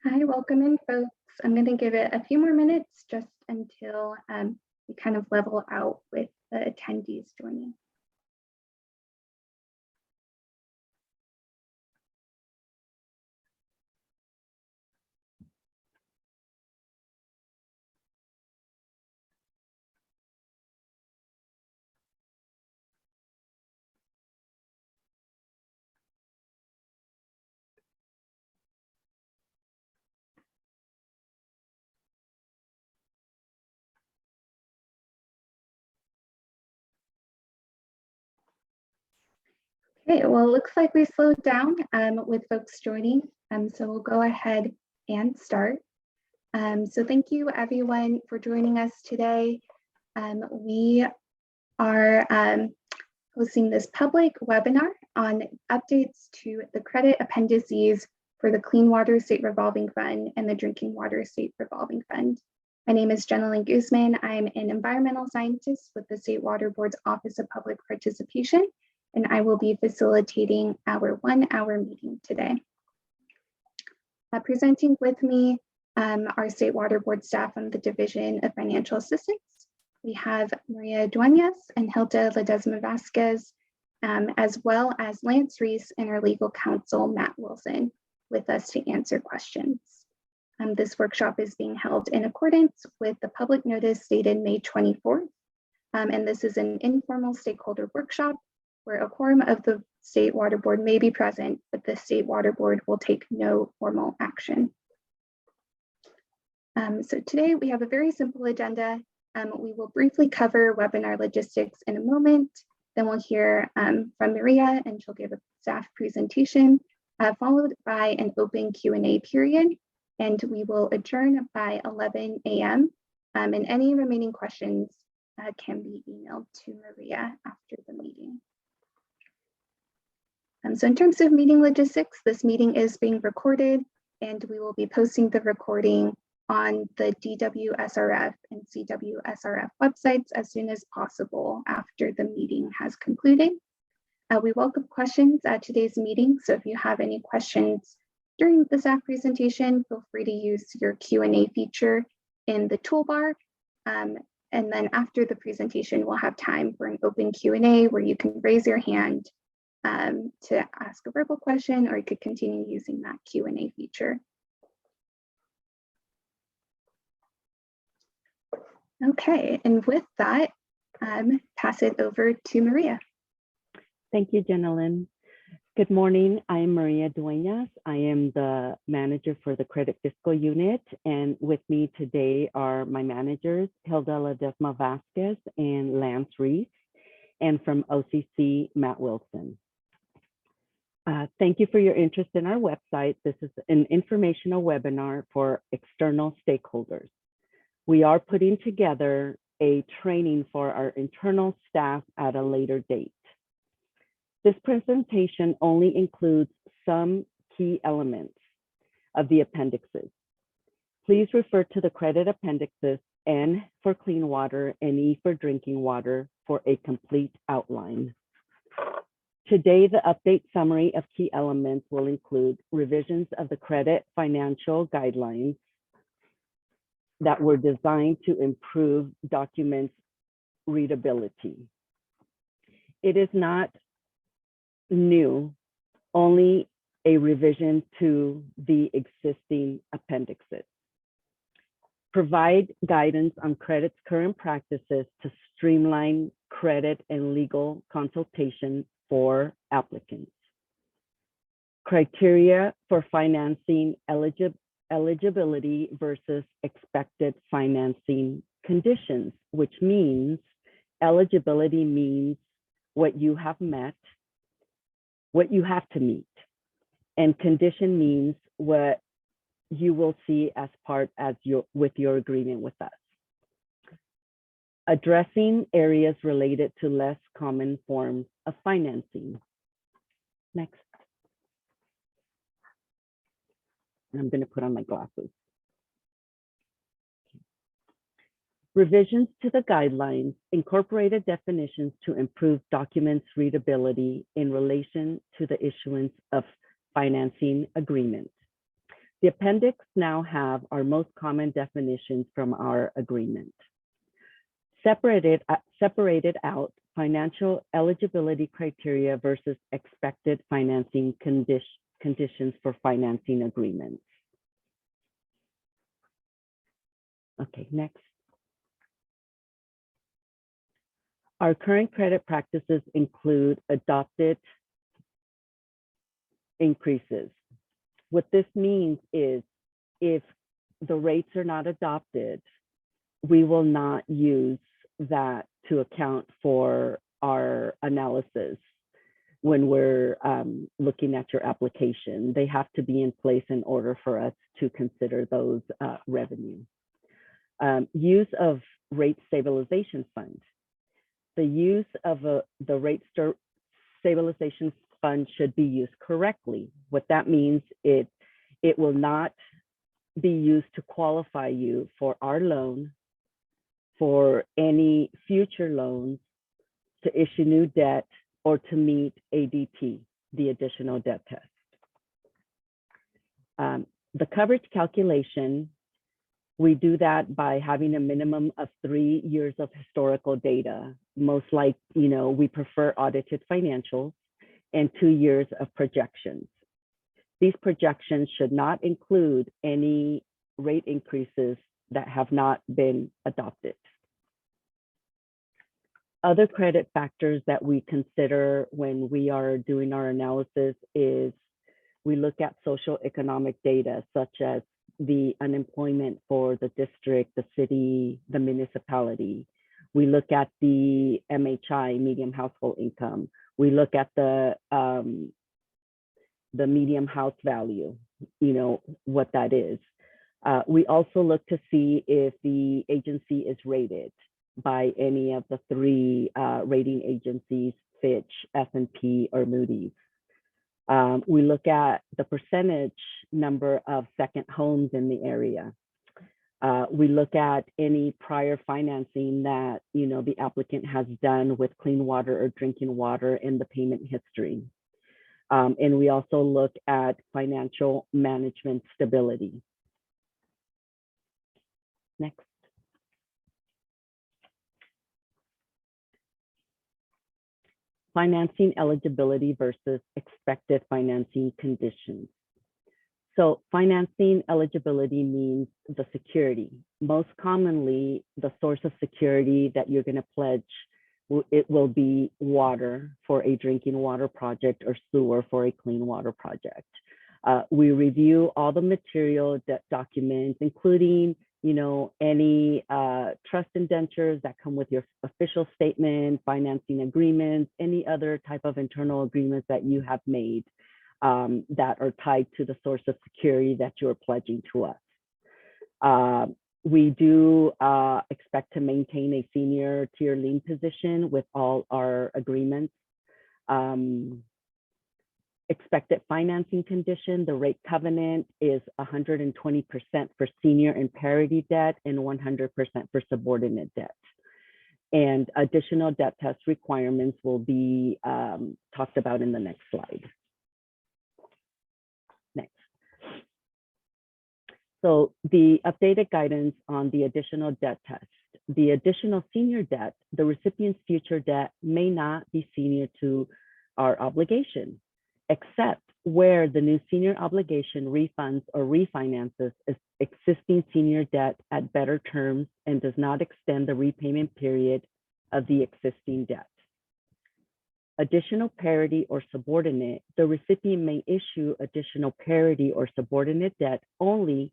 Hi, welcome in, folks. I'm going to give it a few more minutes just until we kind of level out with the attendees joining. Okay, well, it looks like we slowed down with folks joining, so we'll go ahead and start. So thank you everyone for joining us today. We are hosting this public webinar on updates to the credit appendices for the Clean Water State Revolving Fund and the Drinking Water State Revolving Fund. My name is Jenalyn Guzman. I'm an environmental scientist with the State Water Board's Office of Public Participation, and I will be facilitating our 1-hour meeting today. Presenting with me our State Water Board staff from the Division of Financial Assistance. We have Maria Duenas and Hilda Ledesma Vasquez, as well as Lance Reese and our legal counsel, Matt Wilson, with us to answer questions. This workshop is being held in accordance with the public notice dated May 24th. And this is an informal stakeholder workshop where a quorum of the State Water Board may be present, but the State Water Board will take no formal action. So today we have a very simple agenda. We will briefly cover webinar logistics in a moment. Then we'll hear from Maria, and she'll give a staff presentation, followed by an open Q&A period. And we will adjourn by 11 a.m. And any remaining questions can be emailed to Maria after the meeting. So in terms of meeting logistics, this meeting is being recorded, and we will be posting the recording on the DWSRF and CWSRF websites as soon as possible after the meeting has concluded. We welcome questions at today's meeting, so if you have any questions during the staff presentation, feel free to use your Q&A feature in the toolbar. And then after the presentation, we'll have time for an open Q&A where you can raise your hand to ask a verbal question, or you could continue using that Q&A feature. Okay, and with that, pass it over to Maria. Thank you, Jenalyn. Good morning, I'm Maria Duenas. I am the manager for the Credit Fiscal Unit, and with me today are my managers, Hilda Ledesma Vasquez and Lance Reese, and from OCC, Matt Wilson. Thank you for your interest in our website. This is an informational webinar for external stakeholders. We are putting together a training for our internal staff at a later date. This presentation only includes some key elements of the appendixes. Please refer to the credit appendixes, N for clean water and E for drinking water, for a complete outline. Today, the update summary of key elements will include revisions of the credit financial guidelines that were designed to improve documents readability. It is not new, only a revision to the existing appendixes. Provide guidance on credit's current practices to streamline credit and legal consultation for applicants. Criteria for financing eligibility versus expected financing conditions, which means eligibility means what you have met, what you have to meet, and condition means what you will see as part with your agreement with us. Addressing areas related to less common forms of financing. Next. I'm going to put on my glasses. Revisions to the guidelines incorporated definitions to improve documents readability in relation to the issuance of financing agreements. The appendix now have our most common definitions from our agreement. Separated out financial eligibility criteria versus expected financing conditions for financing agreements. Okay, next. Our current credit practices include adopted increases. What this means is if the rates are not adopted, we will not use that to account for our analysis when we're looking at your application. They have to be in place in order for us to consider those revenue. Use of rate stabilization fund. The use of the rate stabilization fund should be used correctly. What that means, it will not be used to qualify you for our loan, for any future loans, to issue new debt, or to meet ADT, the additional debt test. The coverage calculation, we do that by having a minimum of 3 years of historical data. Most like, we prefer audited financials, and 2 years of projections. These projections should not include any rate increases that have not been adopted. Other credit factors that we consider when we are doing our analysis is we look at social economic data, such as the unemployment for the district, the city, the municipality. We look at the MHI, medium household income. We look at the medium house value, what that is. We also look to see if the agency is rated by any of the 3 rating agencies, Fitch, S&P, or Moody's. We look at the percentage number of second homes in the area. We look at any prior financing that the applicant has done with clean water or drinking water in the payment history. And we also look at financial management stability. Next. Financing eligibility versus expected financing conditions. So financing eligibility means the security. Most commonly, the source of security that you're going to pledge, it will be water for a drinking water project or sewer for a clean water project. We review all the material documents, including any trust indentures that come with your official statement, financing agreements, any other type of internal agreements that you have made that are tied to the source of security that you're pledging to us. We do expect to maintain a senior tier lien position with all our agreements. Expected financing condition, the rate covenant is 120% for senior and parity debt and 100% for subordinate debt. And additional debt test requirements will be talked about in the next slide. Next. So the updated guidance on the additional debt test. The additional senior debt, the recipient's future debt may not be senior to our obligation, except where the new senior obligation refunds or refinances existing senior debt at better terms and does not extend the repayment period of the existing debt. Additional parity or subordinate, the recipient may issue additional parity or subordinate debt only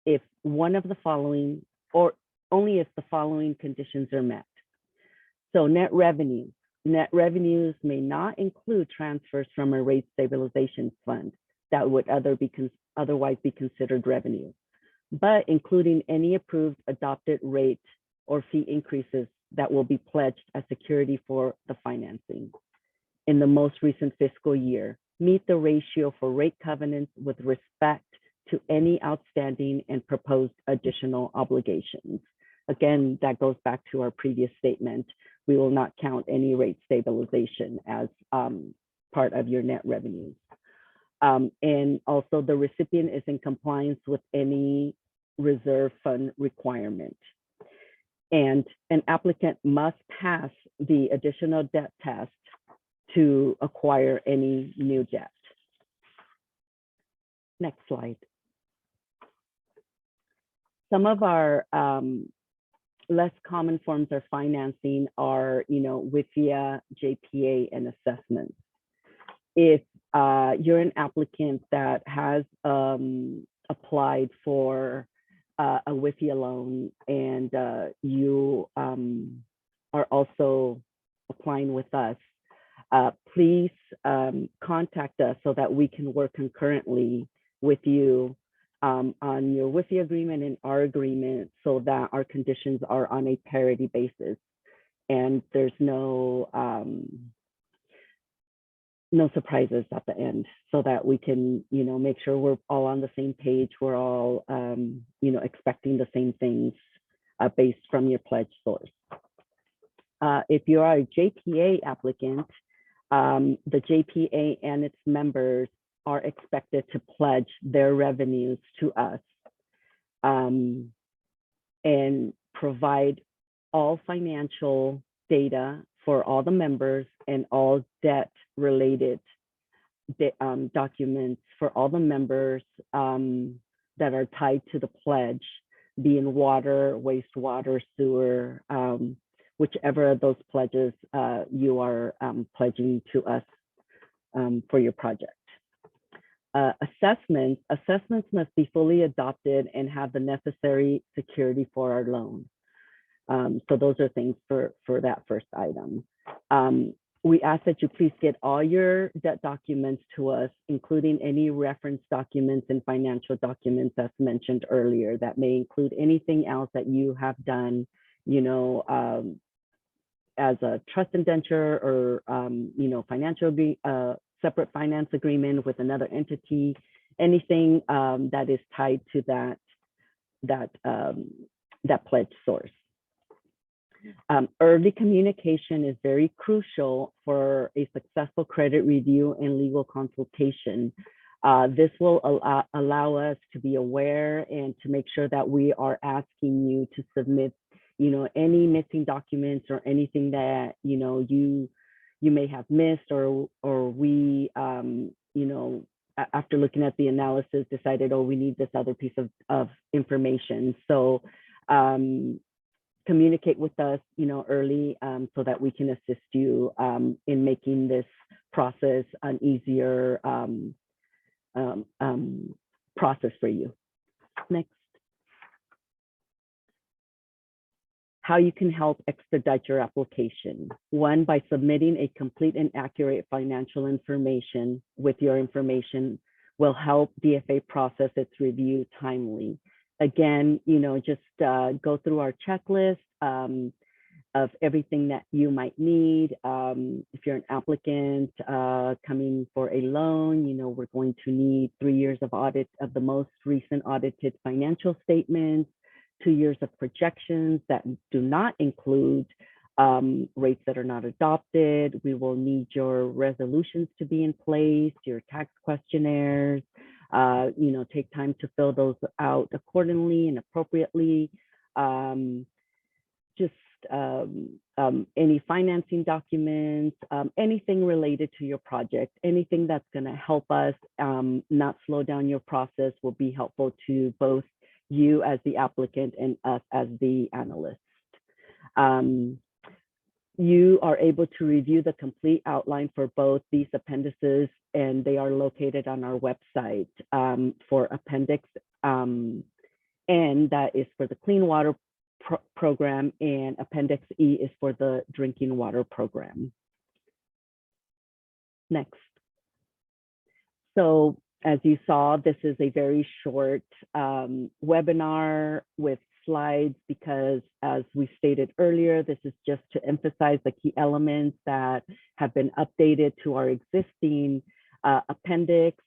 if one of the following, or only if the following conditions are met. So net revenue. Net revenues may not include transfers from a rate stabilization fund that would otherwise be considered revenue, but including any approved adopted rate or fee increases that will be pledged as security for the financing. In the most recent fiscal year, meet the ratio for rate covenants with respect to any outstanding and proposed additional obligations. Again, that goes back to our previous statement. We will not count any rate stabilization as part of your net revenues. And also the recipient is in compliance with any reserve fund requirement. And an applicant must pass the additional debt test to acquire any new debt. Next slide. Some of our less common forms of financing are, WIFIA, JPA, and assessments. If you're an applicant that has applied for a WIFIA loan and you are also applying with us, please contact us so that we can work concurrently with you on your WIFIA agreement and our agreement, so that our conditions are on a parity basis and there's no surprises at the end, so that we can, make sure we're all on the same page. We're all, expecting the same things based from your pledge source. If you are a JPA applicant, the JPA and its members are expected to pledge their revenues to us and provide all financial data for all the members and all debt related documents for all the members that are tied to the pledge, being water, wastewater, sewer, whichever of those pledges you are pledging to us for your project. Assessments must be fully adopted and have the necessary security for our loan. So those are things for that first item. We ask that you please get all your debt documents to us, including any reference documents and financial documents as mentioned earlier. That may include anything else that you have done, as a trust indenture or, financial separate finance agreement with another entity, anything that is tied to that pledge source. Early communication is very crucial for a successful credit review and legal consultation. This will allow us to be aware and to make sure that we are asking you to submit, any missing documents or anything that, you may have missed, or we, after looking at the analysis, decided, oh, we need this other piece of information. So communicate with us, early, so that we can assist you in making this process an easier process for you. Next. How you can help expedite your application. One, by submitting a complete and accurate financial information with your information will help DFA process its review timely. Again, just go through our checklist of everything that you might need. If you're an applicant coming for a loan, we're going to need 3 years of audit of the most recent audited financial statements, 2 years of projections that do not include rates that are not adopted. We will need your resolutions to be in place, your tax questionnaires. Take time to fill those out accordingly and appropriately. Any financing documents, anything related to your project, anything that's going to help us not slow down your process will be helpful to both you as the applicant and us as the analyst. You are able to review the complete outline for both these appendices, and they are located on our website for Appendix N, that is for the clean water program, and Appendix E is for the drinking water program. Next. So as you saw, this is a very short webinar with slides because, as we stated earlier, this is just to emphasize the key elements that have been updated to our existing appendix,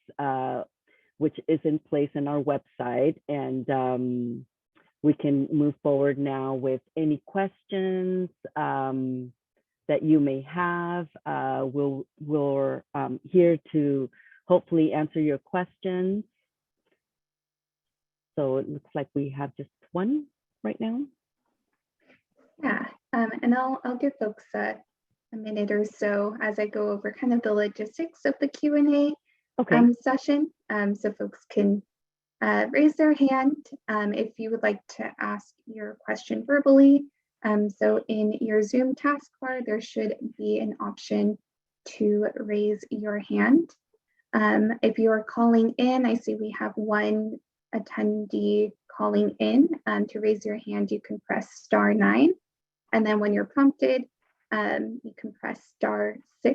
which is in place in our website. And we can move forward now with any questions that you may have. We're here to hopefully answer your questions. So it looks like we have just one right now. Yeah, and I'll give folks a minute or so as I go over kind of the logistics of the Q&A session, so folks can raise their hand if you would like to ask your question verbally. So in your Zoom taskbar, there should be an option to raise your hand. If you are calling in, I see we have one attendee calling in. To raise your hand, you can press *9. And then when you're prompted, you can press *6.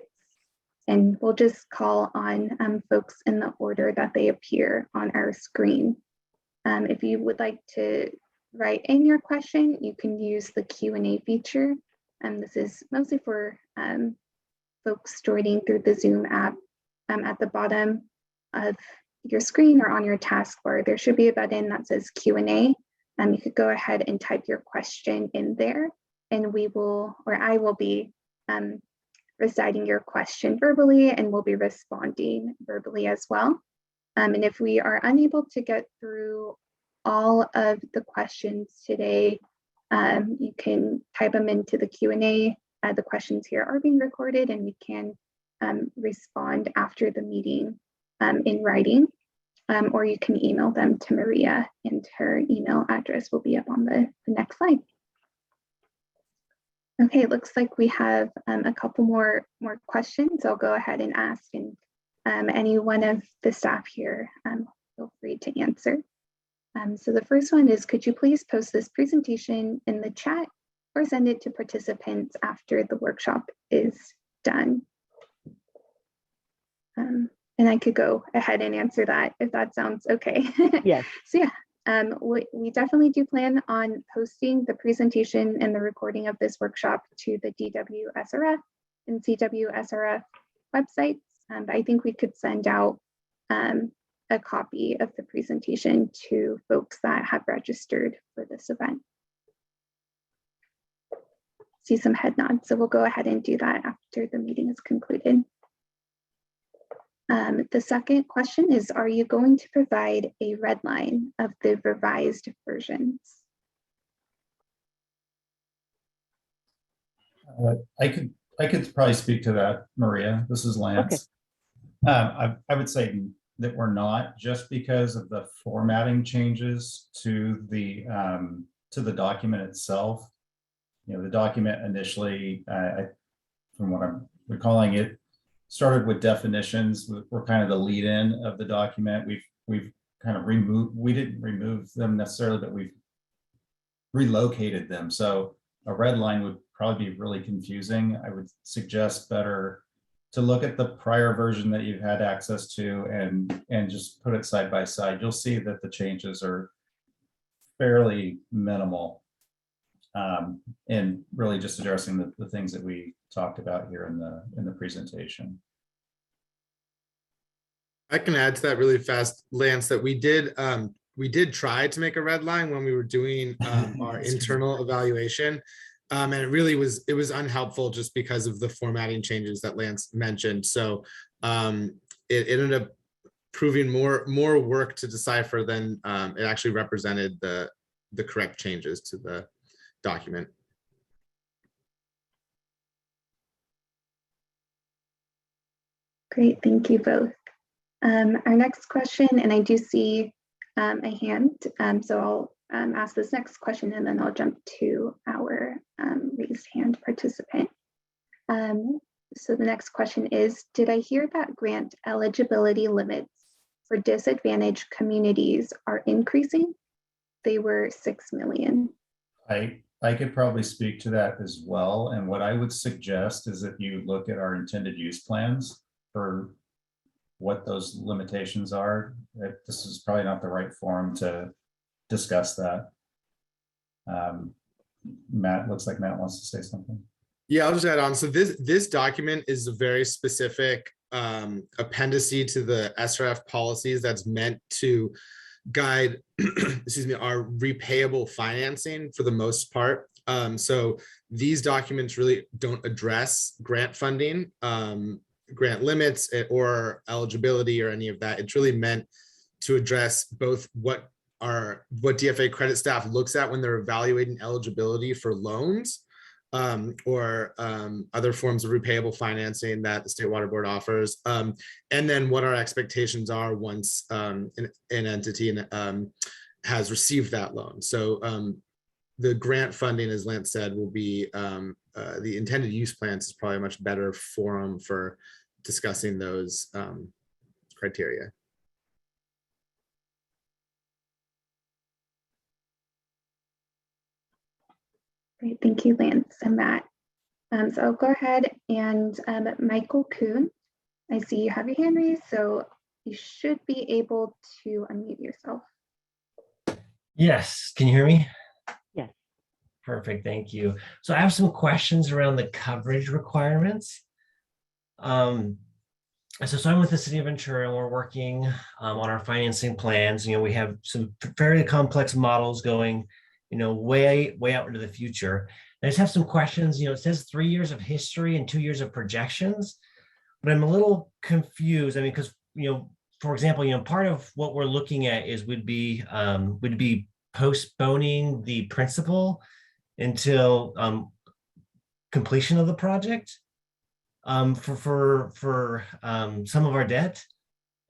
And we'll just call on folks in the order that they appear on our screen. If you would like to write in your question, you can use the Q&A feature. This is mostly for folks joining through the Zoom app. At the bottom of your screen or on your taskbar, there should be a button that says Q&A. You could go ahead and type your question in there, and we will, or I will be reciting your question verbally, and we'll be responding verbally as well. And if we are unable to get through all of the questions today, you can type them into the Q&A. The questions here are being recorded, and we can respond after the meeting in writing, or you can email them to Maria, and her email address will be up on the next slide. Okay, looks like we have a couple more questions. I'll go ahead and ask, and any one of the staff here feel free to answer. So the first one is, could you please post this presentation in the chat or send it to participants after the workshop is done? And I could go ahead and answer that if that sounds okay. Yes. So yeah, we definitely do plan on posting the presentation and the recording of this workshop to the DWSRF and CWSRF websites. But I think we could send out a copy of the presentation to folks that have registered for this event. See some head nods, so we'll go ahead and do that after the meeting is concluded. The second question is, are you going to provide a red line of the revised versions? I could probably speak to that, Maria. This is Lance. Okay. I would say that we're not, just because of the formatting changes to the document itself. You know, the document initially, from what I'm recalling, it started with definitions. We're kind of the lead in of the document. We've kind of removed, we didn't remove them necessarily, but we've relocated them. So a red line would probably be really confusing. I would suggest better to look at the prior version that you've had access to and just put it side by side. You'll see that the changes are fairly minimal, and really just addressing the things that we talked about here in the presentation. I can add to that really fast, Lance, that we did try to make a red line when we were doing our internal evaluation. And it was unhelpful just because of the formatting changes that Lance mentioned. So it ended up proving more work to decipher than it actually represented the correct changes to the document. Great, thank you both. Our next question, and I do see a hand, so I'll ask this next question and then I'll jump to our raised hand participant. So the next question is, did I hear that grant eligibility limits for disadvantaged communities are increasing? They were 6 million. I could probably speak to that as well. And what I would suggest is that you look at our intended use plans for what those limitations are. This is probably not the right forum to discuss that. Matt, looks like Matt wants to say something. Yeah, I'll just add on. So this document is a very specific appendice to the SRF policies that's meant to guide, excuse me, our repayable financing for the most part. So these documents really don't address grant funding. grant limits or eligibility or any of that. It's really meant to address both what DFA credit staff looks at when they're evaluating eligibility for loans or other forms of repayable financing that the State Water Board offers, and then what our expectations are once an entity has received that loan. So the grant funding, as Lance said, will be the intended use plans is probably a much better forum for discussing those criteria. Great, thank you, Lance and Matt. So I'll go ahead and Michael Kuhn, I see you have your hand raised, so you should be able to unmute yourself. Yes, can you hear me? Yes. Perfect, thank you. So I have some questions around the coverage requirements. So I'm with the City of Ventura, and we're working on our financing plans. You know, we have some fairly complex models going, you know, way out into the future. And I just have some questions. You know, it says 3 years of history and 2 years of projections, but I'm a little confused. I mean, because, you know, for example, you know, part of what we're looking at is would be postponing the principal until completion of the project for some of our debt.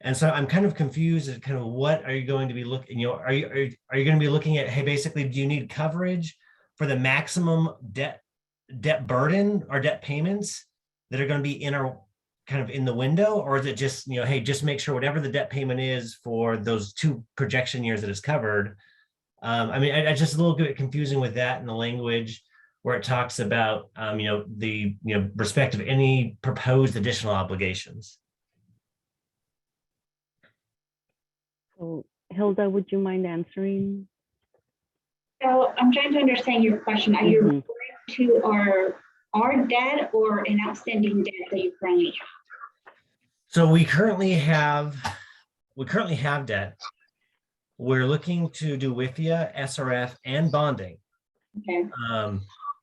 And so I'm kind of confused at kind of what are you going to be looking, you know, are you going to be looking at, hey, basically, do you need coverage for the maximum debt burden or debt payments that are going to be in our kind of in the window? Or is it just, you know, hey, just make sure whatever the debt payment is for those 2 projection years that is covered. I mean, I just a little bit confusing with that in the language where it talks about, you know, the, you know, respect of any proposed additional obligations. So Hilda, would you mind answering? So I'm trying to understand your question. Are you referring to our debt or an outstanding debt that you currently have? So we currently have debt. We're looking to do WIFIA, SRF, and bonding. Okay.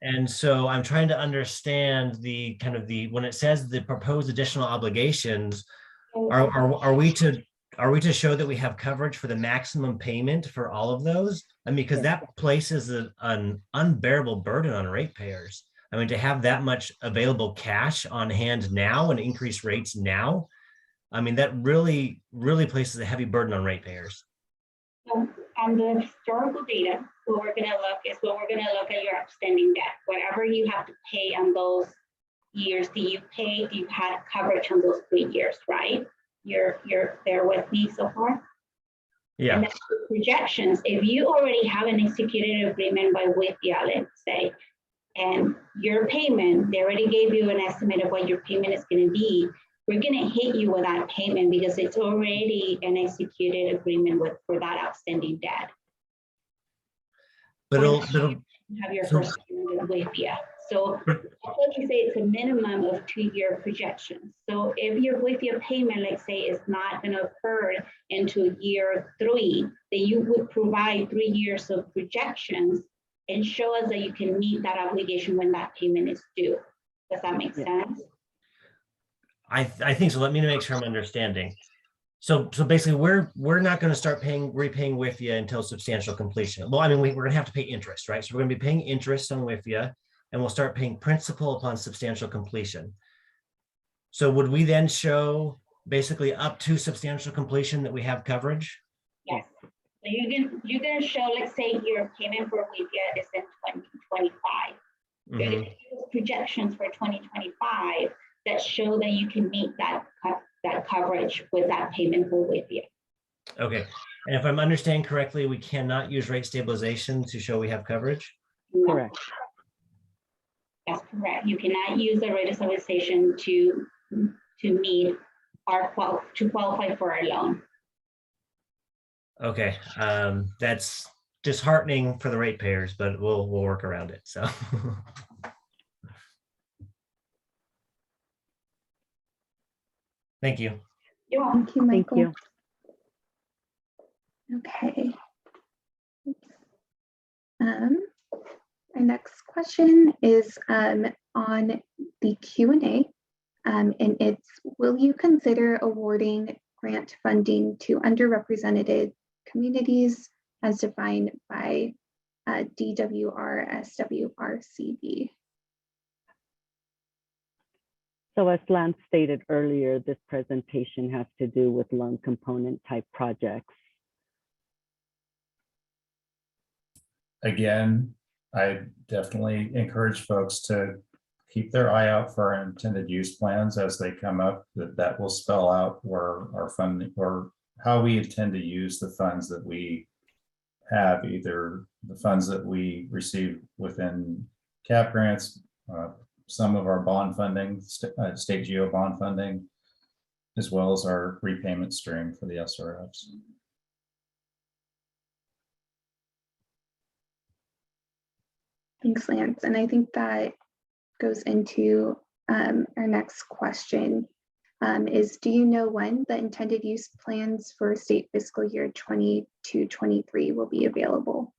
And so I'm trying to understand the kind of when it says the proposed additional obligations, are we to show that we have coverage for the maximum payment for all of those? I mean, because that places an unbearable burden on ratepayers. I mean, to have that much available cash on hand now and increase rates now, I mean, that really places a heavy burden on ratepayers. So on the historical data, what we're going to look at your outstanding debt. Whatever you have to pay on those years that you paid, you've had coverage on those 3 years, right? You're there with me so far? Yeah. And then the projections, if you already have an executed agreement by WIFIA, let's say, and your payment, they already gave you an estimate of what your payment is going to be, we're going to hit you with that payment because it's already an executed agreement for that outstanding debt. But it'll have your first payment with WIFIA. So that's what you say, it's a minimum of 2-year projections. So if your WIFIA payment, let's say, is not going to occur into year 3, then you would provide 3 years of projections and show us that you can meet that obligation when that payment is due. Does that make sense? I think so. Let me make sure I'm understanding. So basically, we're not going to start repaying WIFIA until substantial completion. Well, I mean, we're going to have to pay interest, right? So we're going to be paying interest on WIFIA, and we'll start paying principal upon substantial completion. So would we then show basically up to substantial completion that we have coverage? Yes. So you're going to show, let's say your payment for WIFIA is in 2025. You're going to use projections for 2025 that show that you can meet that coverage with that payment for WIFIA. Okay. And if I'm understanding correctly, we cannot use rate stabilization to show we have coverage? No. Correct. That's correct. You cannot use the rate of stabilization to meet to qualify for our loan. Okay. That's disheartening for the ratepayers, but we'll work around it. So thank you. You're welcome. Thank you, Michael. Thank you. Okay. Our next question is on the Q&A. And it's, will you consider awarding grant funding to underrepresented communities as defined by DWR SWRCB? So as Lance stated earlier, this presentation has to do with loan component type projects. Again, I definitely encourage folks to keep their eye out for our intended use plans as they come up, that will spell out where our funding or how we intend to use the funds that we have, either the funds that we receive within CAP grants, some of our bond funding, state geo bond funding, as well as our repayment stream for the SRFs. Thanks, Lance. And I think that goes into our next question, is do you know when the intended use plans for state fiscal year 22-23 will be available?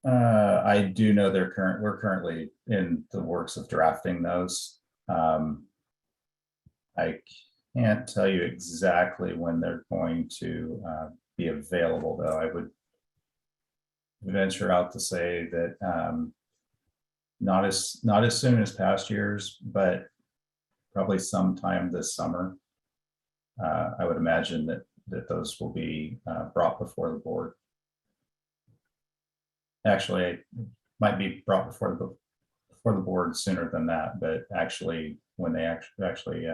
I do know we're currently in the works of drafting those. I can't tell you exactly when they're going to be available, though. I would venture out to say that not as soon as past years, but probably sometime this summer. I would imagine that those will be brought before the board. Actually, it might be brought before the board sooner than that, but actually, when they actually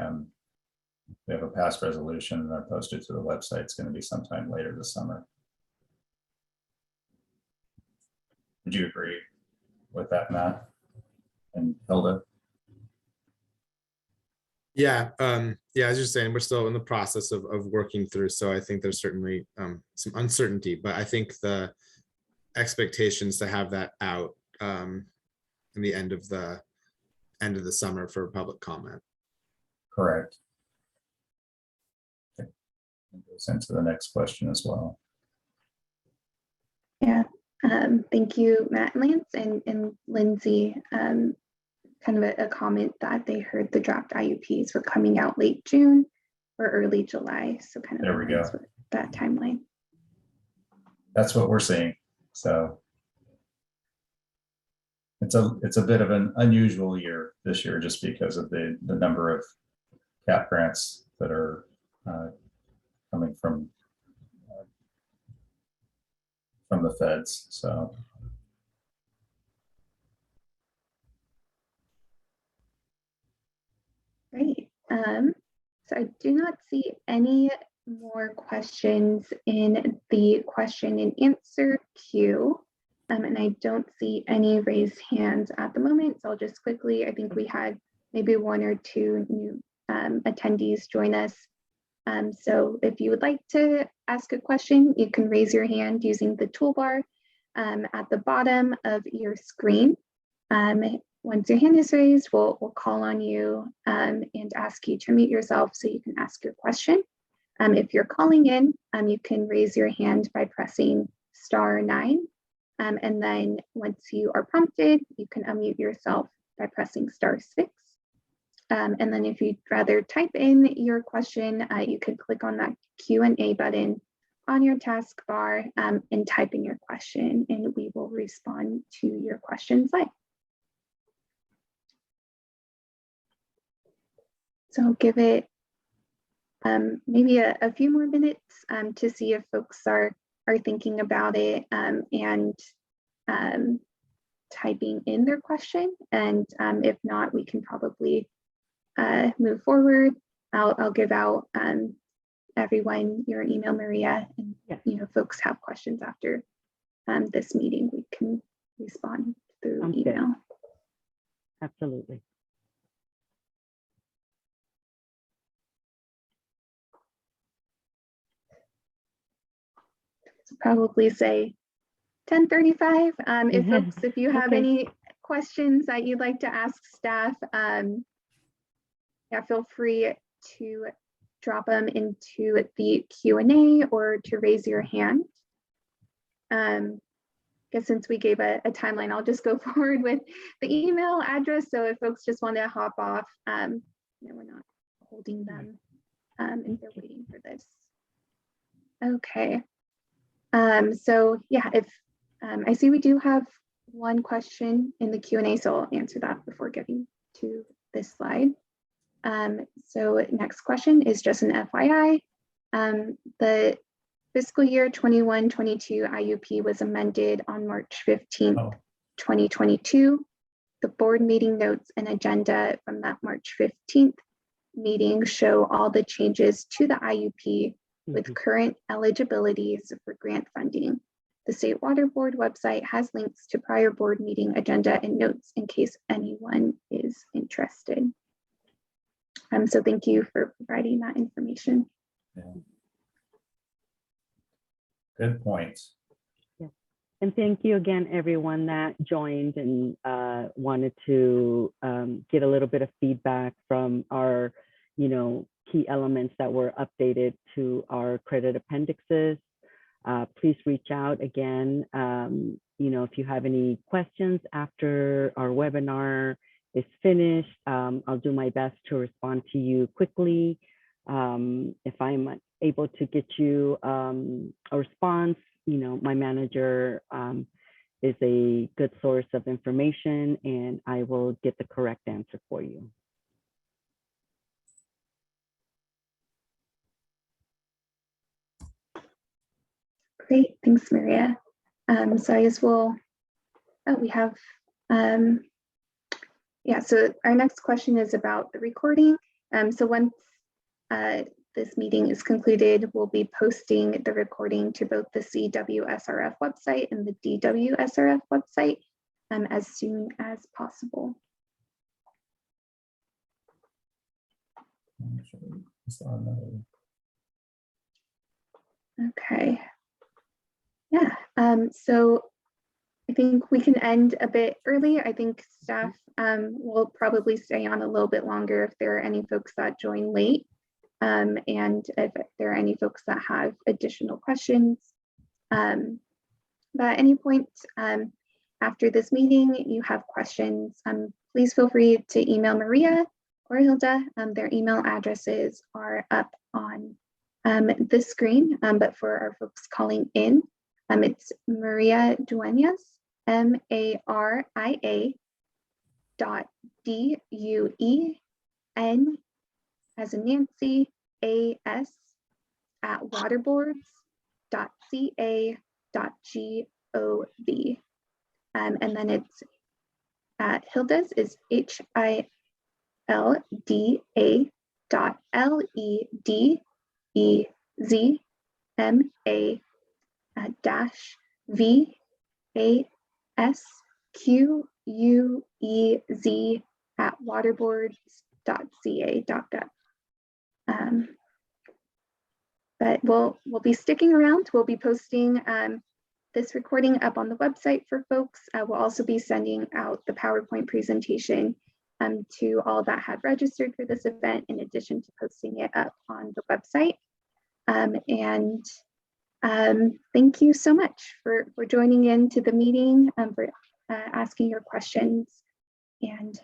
we have a passed resolution and they're posted to the website, it's going to be sometime later this summer. Would you agree with that, Matt and Hilda? Yeah, I was just saying, we're still in the process of working through, so I think there's certainly some uncertainty, but I think the expectations to have that out in the end of the summer for public comment. Correct. Okay. Goes into the next question as well. Yeah, thank you, Matt and Lance, and Lindsay. Kind of a comment that they heard the draft IUPs were coming out late June or early July. So kind of there we go. with that timeline. That's what we're seeing. So it's a bit of an unusual year this year, just because of the number of CAP grants that are coming from the feds. So Great. So I do not see any more questions in the question and answer queue. And I don't see any raised hands at the moment. So I'll just quickly, I think we had maybe one or two new attendees join us. So if you would like to ask a question, you can raise your hand using the toolbar at the bottom of your screen. Once your hand is raised, we'll call on you and ask you to mute yourself so you can ask your question. If you're calling in, you can raise your hand by pressing *9. And then once you are prompted, you can unmute yourself by pressing *6. And then if you'd rather type in your question, you could click on that Q&A button on your taskbar and type in your question, and we will respond to your questions live. So I'll give it maybe a few more minutes to see if folks are thinking about it and typing in their question. And if not, we can probably move forward. I'll give out everyone your email, Maria, and folks have questions after this meeting, we can respond through email. Good. Absolutely. Probably say 10:35. If folks, if you have any questions that you'd like to ask staff, yeah, feel free to drop them into the Q&A or to raise your hand. guess since we gave a timeline, I'll just go forward with the email address. So if folks just want to hop off, we're not holding them if they're waiting for this. Okay. So yeah, if I see we do have one question in the Q&A, so I'll answer that before getting to this slide. So next question is just an FYI. The fiscal year 21-22 IUP was amended on March 15th, 2022. The board meeting notes and agenda from that March 15th meeting show all the changes to the IUP with current eligibilities for grant funding. The State Water Board website has links to prior board meeting agenda and notes in case anyone is interested. So thank you for providing that information. Yeah. Good point. Yeah. And thank you again, everyone that joined and wanted to get a little bit of feedback from our, key elements that were updated to our credit appendixes. Please reach out again, if you have any questions after our webinar is finished. I'll do my best to respond to you quickly. If I'm able to get you a response, my manager is a good source of information and I will get the correct answer for you. Great, thanks, Maria. So I guess we have, so our next question is about the recording. So once this meeting is concluded, we'll be posting the recording to both the CWSRF website and the DWSRF website as soon as possible. Okay. Yeah, so I think we can end a bit early. I think staff will probably stay on a little bit longer if there are any folks that join late. And if there are any folks that have additional questions. But at any point after this meeting, you have questions, please feel free to email Maria or Hilda. Their email addresses are up on the screen, but for our folks calling in, it's Maria Duenas, MARIA.DUEN as in Nancy, AS at waterboards.ca.gov. And then it's Hilda's is HILDA.LEDEZMA dash VASQUEZ at waterboards.ca.gov. But we'll be sticking around. We'll be posting this recording up on the website for folks. We'll also be sending out the PowerPoint presentation to all that had registered for this event, in addition to posting it up on the website. Thank you so much for joining into the meeting, for asking your questions. And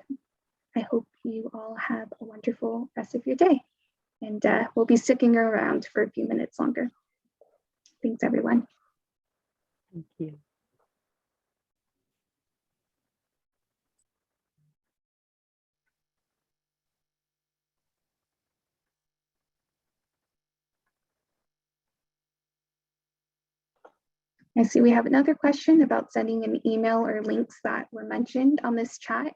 I hope you all have a wonderful rest of your day. And we'll be sticking around for a few minutes longer. Thanks, everyone. Thank you. I see we have another question about sending an email or links that were mentioned on this chat,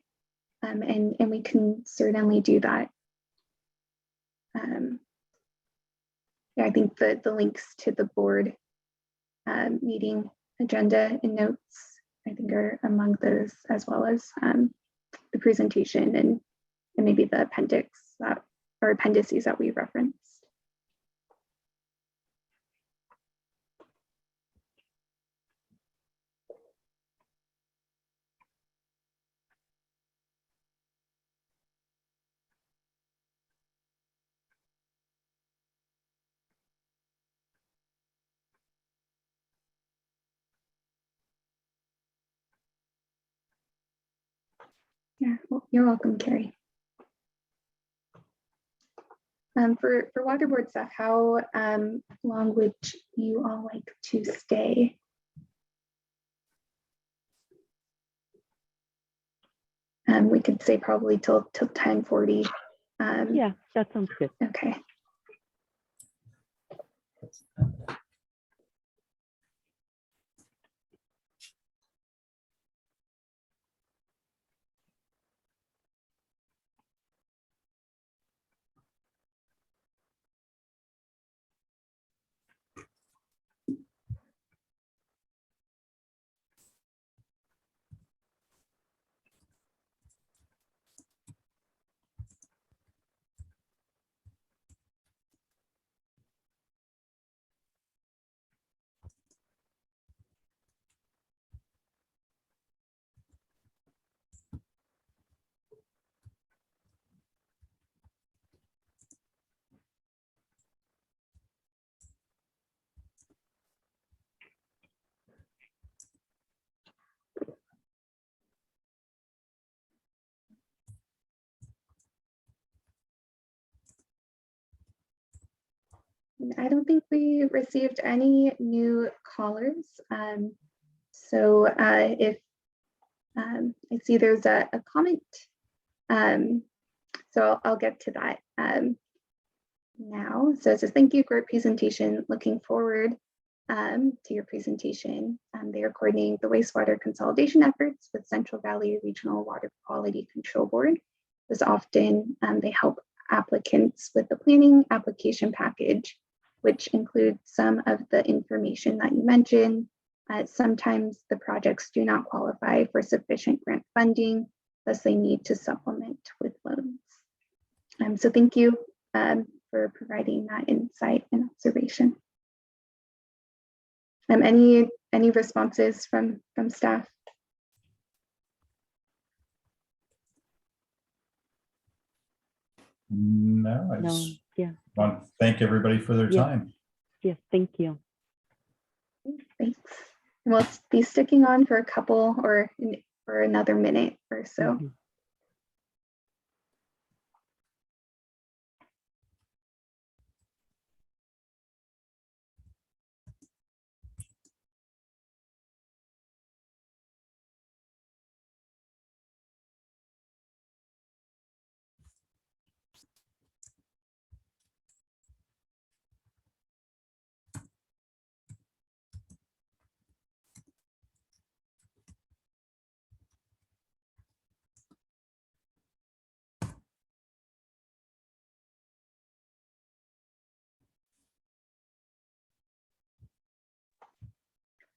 and we can certainly do that. Yeah, I think the links to the board meeting agenda and notes, I think, are among those, as well as the presentation and maybe the appendix that, or appendices that we referenced. Yeah, well, you're welcome, Carrie. For water board staff, how long would you all like to stay? We could say probably till 10:40. Yeah, that sounds good. Okay. I don't think we received any new callers. So if I see there's a comment, so I'll get to that now. So it says, thank you, great presentation. Looking forward to your presentation. They are coordinating the wastewater consolidation efforts with Central Valley Regional Water Quality Control Board. As often they help applicants with the planning application package, which includes some of the information that you mentioned. Sometimes the projects do not qualify for sufficient grant funding, thus they need to supplement with loans. So thank you for providing that insight and observation. Any responses from staff? No, I No, just yeah, want to thank everybody for their Yeah. time. yes, thank you. Thanks. We'll be sticking on for a couple or for another minute or so. Mhm.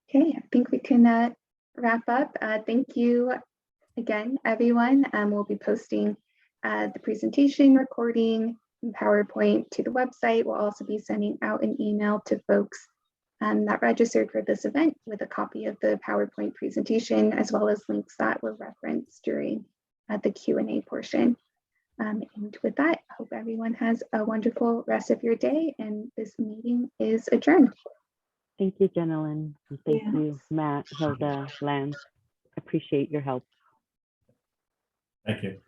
Okay, I think we can wrap up. Thank you again, everyone. We'll be posting the presentation recording and PowerPoint to the website. We'll also be sending out an email to folks that registered for this event with a copy of the PowerPoint presentation, as well as links that were referenced during the Q&A portion. And with that, I hope everyone has a wonderful rest of your day, and this meeting is adjourned. Thank you, Jenilyn. And thank Yeah. you, Matt, Hilda, Lance. Appreciate your help. Thank you.